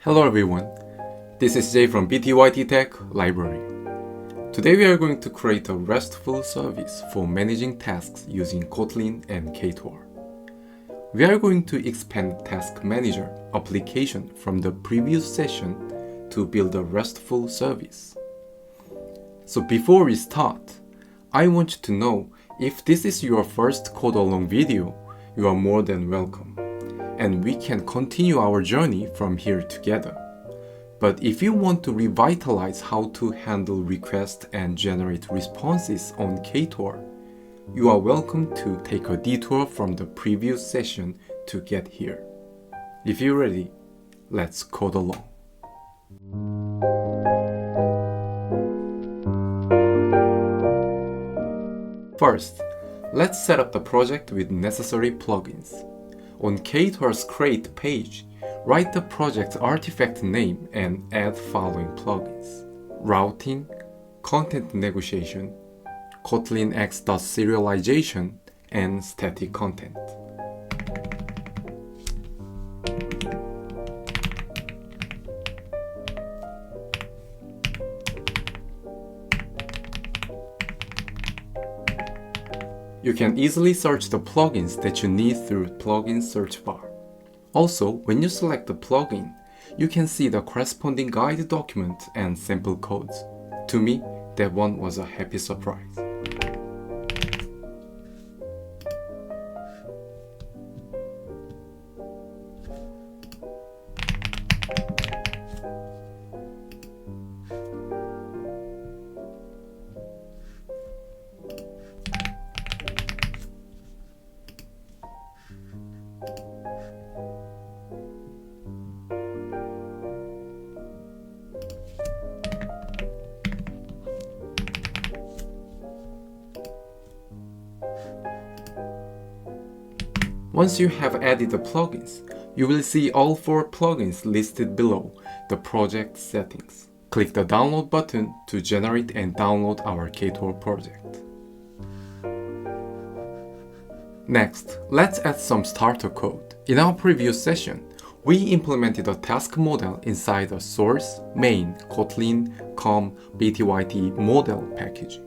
Hello everyone, this is Jay from BTYT Tech Library. Today we are going to create a RESTful service for managing tasks using Kotlin and Ktor. We are going to expand Task Manager application from the previous session to build a RESTful service. So before we start, I want you to know if this is your first code along video, you are more than welcome. And we can continue our journey from here together. But if you want to revitalize how to handle requests and generate responses on Ktor, you are welcome to take a detour from the previous session to get here. If you're ready, let's code along. First, let's set up the project with necessary plugins. On Ktor's Create page, write the project's artifact name and add following plugins: Routing, Content Negotiation, Kotlin X.Serialization, and Static Content. You can easily search the plugins that you need through plugin search bar. Also, when you select the plugin, you can see the corresponding guide document and sample codes. To me, that one was a happy surprise. Once you have added the plugins, you will see all 4 plugins listed below the project settings. Click the download button to generate and download our Ktor project. Next, let's add some starter code. In our previous session, we implemented a task model inside a source, main, Kotlin, com, BTYT model package.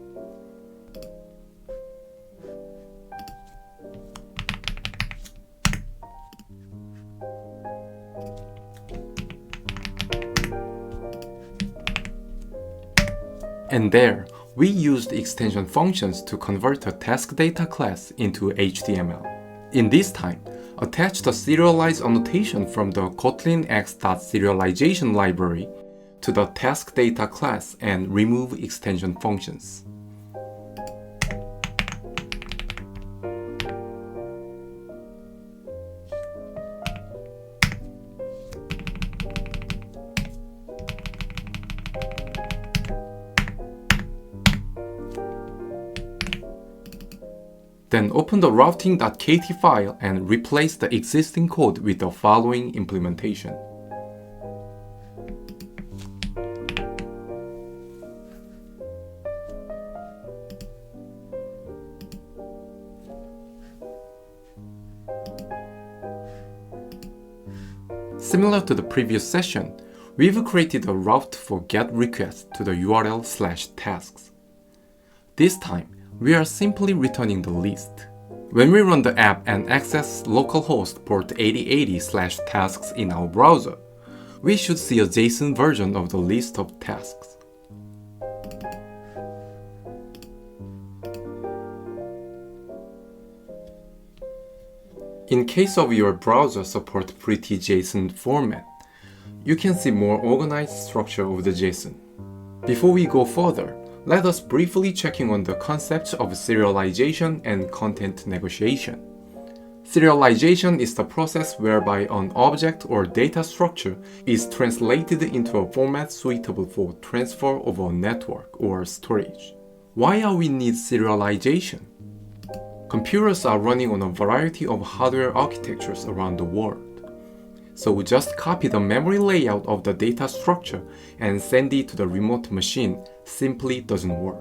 And there, we used extension functions to convert a task data class into HTML. In this time, attach the serialize annotation from the Kotlin X.Serialization library to the task data class and remove extension functions. Then open the routing.kt file and replace the existing code with the following implementation. Similar to the previous session, we've created a route for GET request to the URL/tasks. This time, we are simply returning the list. When we run the app and access localhost port 8080/tasks in our browser, we should see a JSON version of the list of tasks. In case of your browser support pretty JSON format, you can see more organized structure of the JSON. Before we go further, let us briefly check in on the concepts of serialization and content negotiation. Serialization is the process whereby an object or data structure is translated into a format suitable for transfer over a network or storage. Why are we need serialization? Computers are running on a variety of hardware architectures around the world. So just copy the memory layout of the data structure and send it to the remote machine simply doesn't work.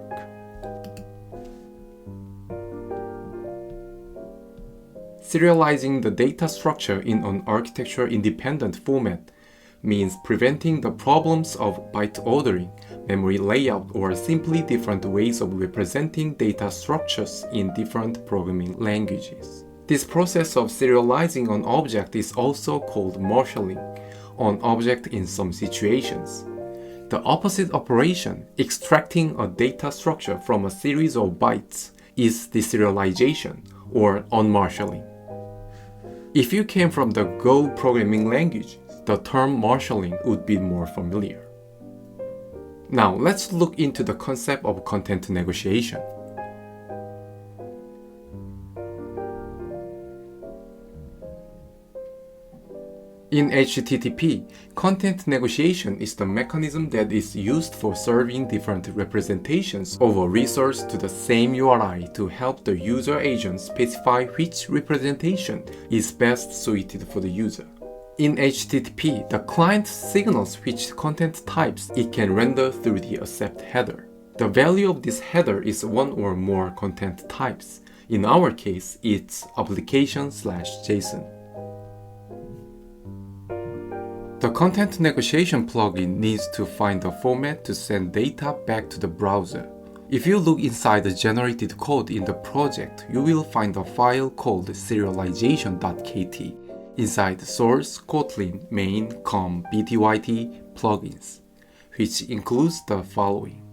Serializing the data structure in an architecture-independent format means preventing the problems of byte ordering, memory layout, or simply different ways of representing data structures in different programming languages. This process of serializing an object is also called marshalling an object in some situations. The opposite operation, extracting a data structure from a series of bytes, is deserialization or unmarshalling. If you came from the Go programming language, the term marshalling would be more familiar. Now let's look into the concept of content negotiation. In HTTP, content negotiation is the mechanism that is used for serving different representations of a resource to the same URI to help the user agent specify which representation is best suited for the user. In HTTP, the client signals which content types it can render through the accept header. The value of this header is one or more content types. In our case, it's application/JSON. The content negotiation plugin needs to find a format to send data back to the browser. If you look inside the generated code in the project, you will find a file called serialization.kt inside source Kotlin main com BTYT plugins, which includes the following.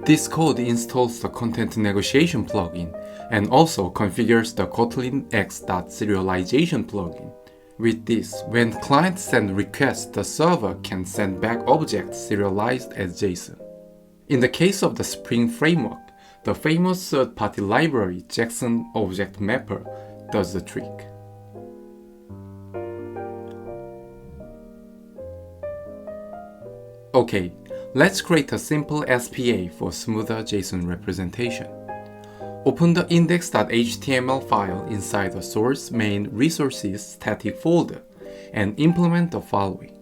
This code installs the content negotiation plugin and also configures the Kotlin x.serialization plugin. With this, when clients send requests, the server can send back objects serialized as JSON. In the case of the Spring framework, the famous third-party library jackson-ObjectMapper does the trick. Okay, let's create a simple SPA for smoother JSON representation. Open the index.html file inside the source main resources static folder and implement the following.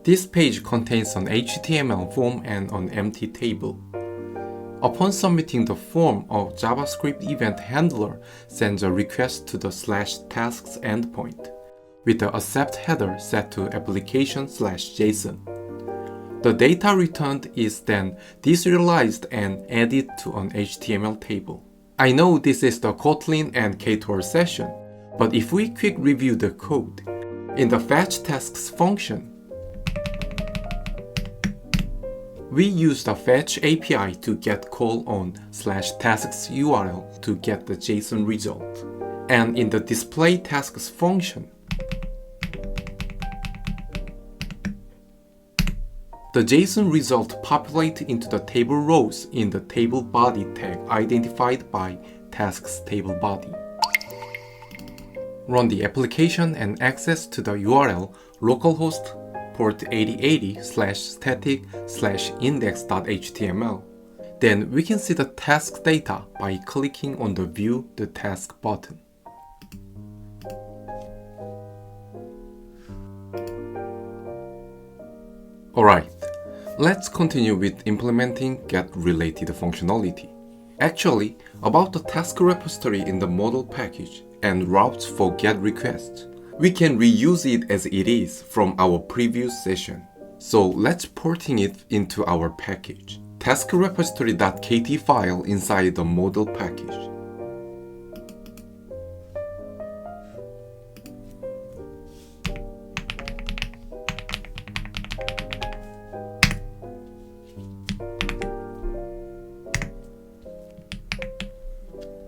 This page contains an HTML form and an empty table. Upon submitting the form, a JavaScript event handler sends a request to the /tasks endpoint, with the accept header set to application/JSON. The data returned is then deserialized and added to an HTML table. I know this is the Kotlin and Ktor session, but if we quick review the code, in the fetch tasks function, we use the fetch API to get call on /tasks URL to get the JSON result. And in the display tasks function, the JSON result populates into the table rows in the table body tag identified by tasks table body. Run the application and access to the URL localhost port 8080/static/index.html. Then we can see the task data by clicking on the View the Task button. Alright, let's continue with implementing get-related functionality. Actually, about the task repository in the model package and routes for get requests, we can reuse it as it is from our previous session. So let's porting it into our package. Task repository.kt file inside the model package.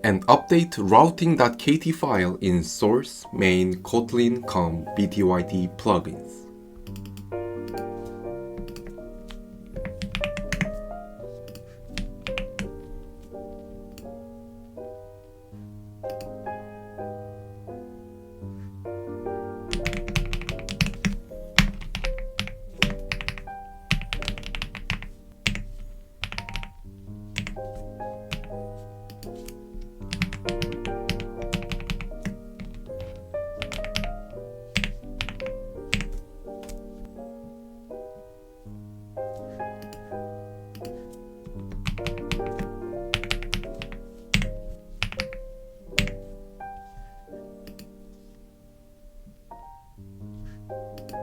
And update routing.kt file in source main Kotlin BTYT plugins.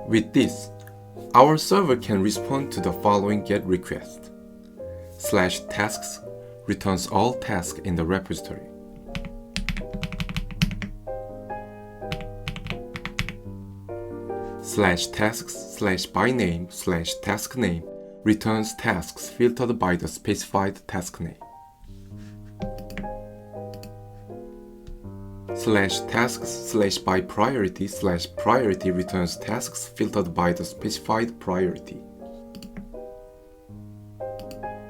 With this, our server can respond to the following GET request. /tasks returns all tasks in the repository. /tasks/byname/task name returns tasks filtered by the specified task name. /tasks/by priority/priority returns tasks filtered by the specified priority.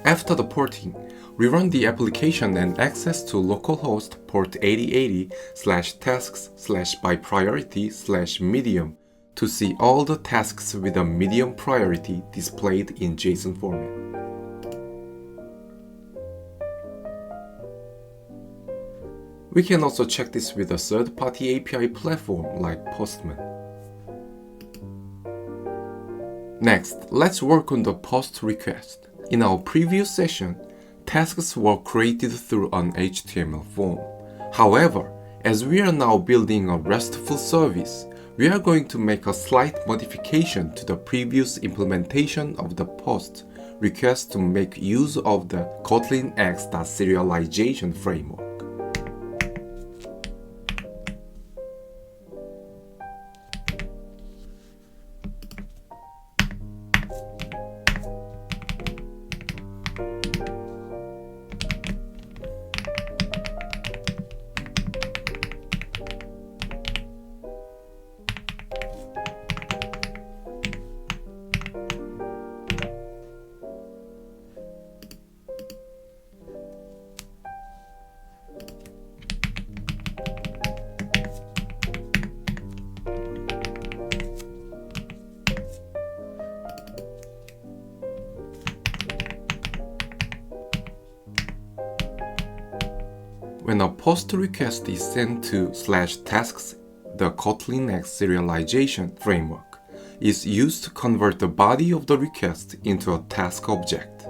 After the porting, we run the application and access to localhost port 8080/tasks/by-priority/medium to see all the tasks with a medium priority displayed in JSON format. We can also check this with a third-party API platform like Postman. Next, let's work on the post request. In our previous session, tasks were created through an HTML form. However, as we are now building a RESTful service, we are going to make a slight modification to the previous implementation of the post request to make use of the Kotlin Serialization framework. When a post request is sent to /tasks, the Kotlin Serialization framework is used to convert the body of the request into a task object.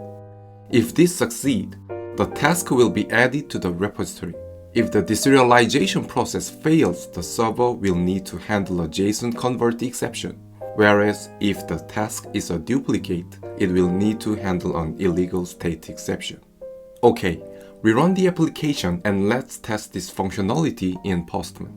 If this succeeds, the task will be added to the repository. If the deserialization process fails, the server will need to handle a JSON convert exception, whereas if the task is a duplicate, it will need to handle an illegal state exception. Okay, we run the application and let's test this functionality in Postman.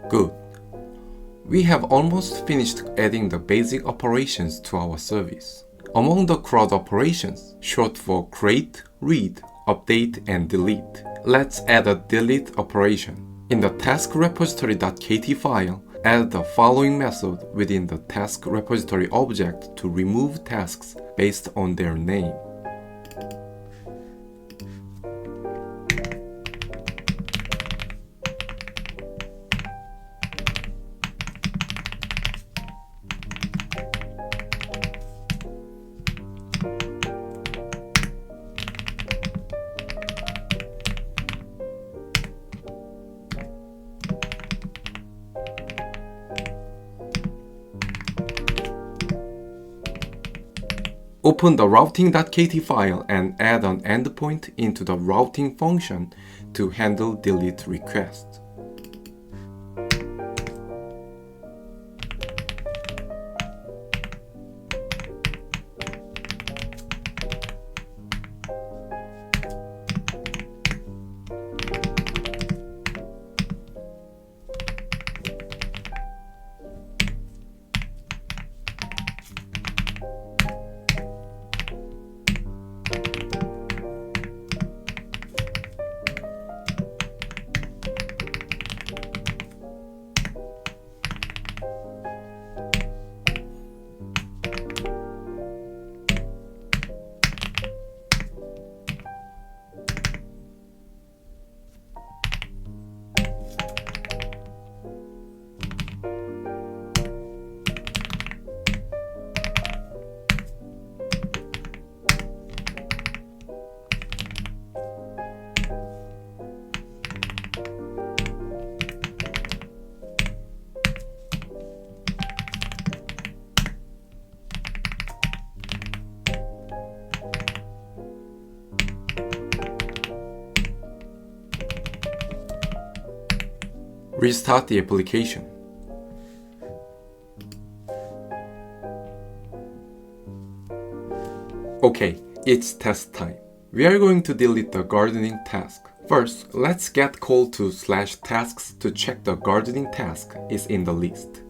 Good. We have almost finished adding the basic operations to our service. Among the CRUD operations, short for create, read, update, and delete, let's add a delete operation. In the task repository.kt file, add the following method within the task repository object to remove tasks based on their name. Open the routing.kt file and add an endpoint into the routing function to handle delete requests. Restart the application. Okay, it's test time. We are going to delete the gardening task. First, let's get call to /tasks to check the gardening task is in the list.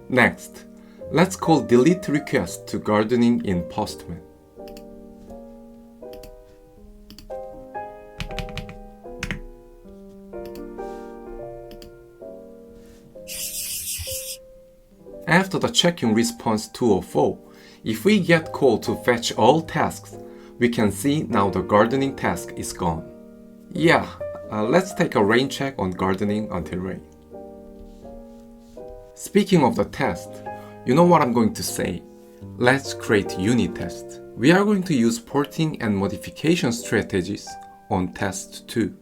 Next, let's call delete request to gardening in Postman. After the checking response true or false, if we get call to fetch all tasks, we can see now the gardening task is gone. Yeah, let's take a rain check on gardening until rain. Speaking of the test, you know what I'm going to say. Let's create unit test. We are going to use porting and modification strategies on test 2.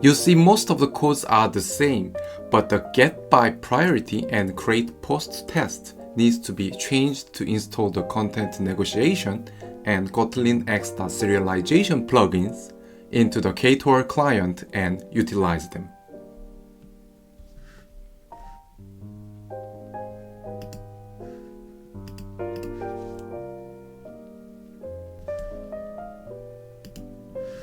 You see most of the codes are the same, but the get by priority and create post test needs to be changed to install the content negotiation and Kotlin X.serialization plugins into the Ktor client and utilize them.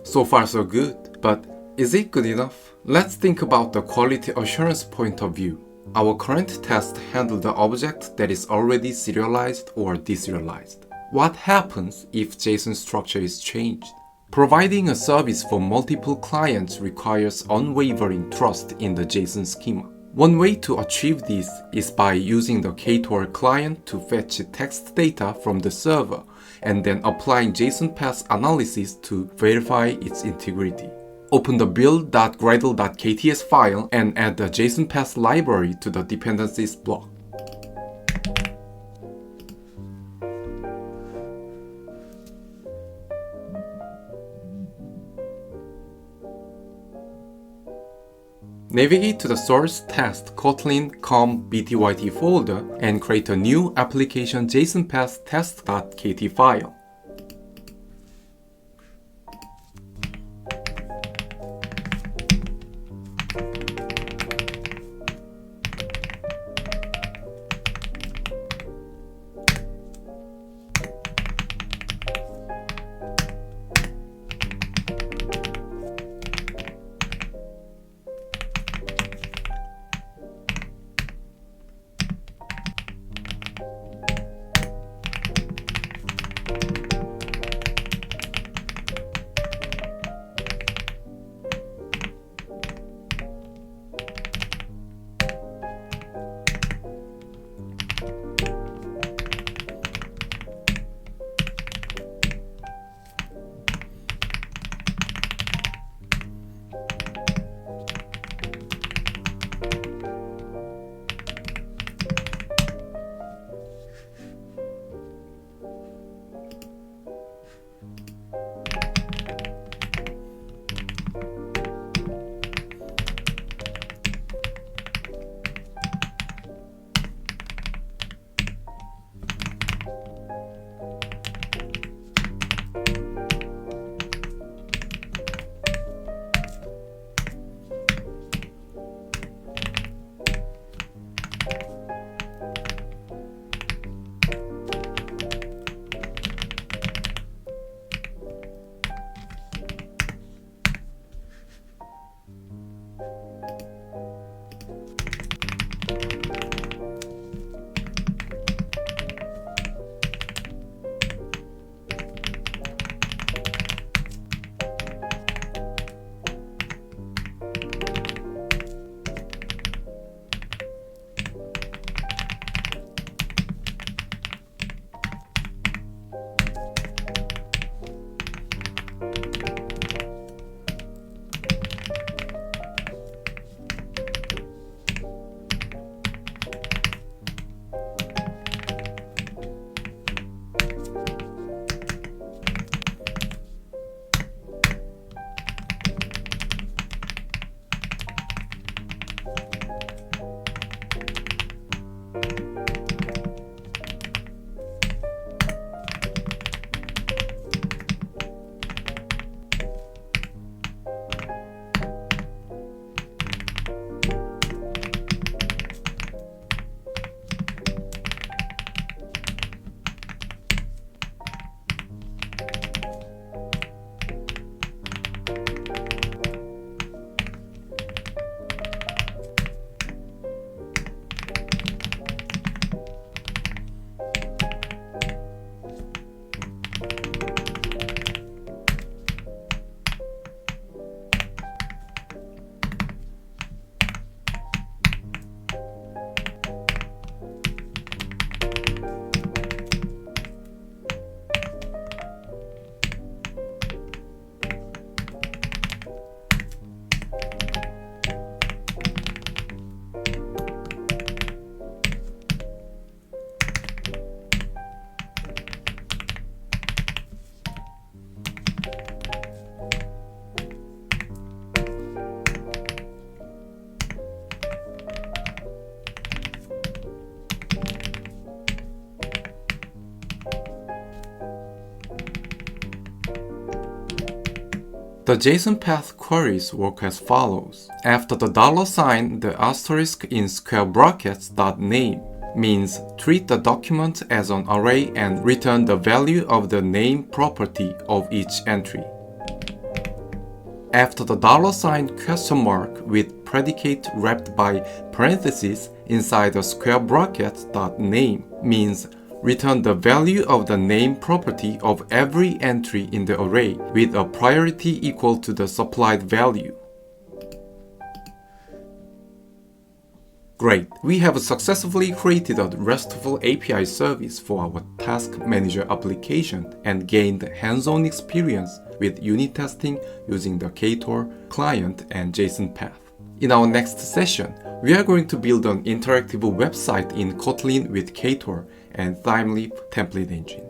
So far so good, but is it good enough? Let's think about the quality assurance point of view. Our current test handles the object that is already serialized or deserialized. What happens if JSON structure is changed? Providing a service for multiple clients requires unwavering trust in the JSON schema. One way to achieve this is by using the Ktor client to fetch text data from the server and then applying JsonPath analysis to verify its integrity. Open the build.gradle.kts file and add the JsonPath library to the dependencies block. Navigate to the source test Kotlin com BTYT folder and create a new application JsonPath test.kt file. The JsonPath queries work as follows. After the $, the asterisk in square brackets .name means treat the document as an array and return the value of the name property of each entry. After the $? With predicate wrapped by parentheses inside the square bracket .name means return the value of the name property of every entry in the array with a priority equal to the supplied value. Great! We have successfully created a RESTful API service for our Task Manager application and gained hands-on experience with unit testing using the Ktor client and JsonPath. In our next session, we are going to build an interactive website in Kotlin with Ktor and Thymeleaf template engine.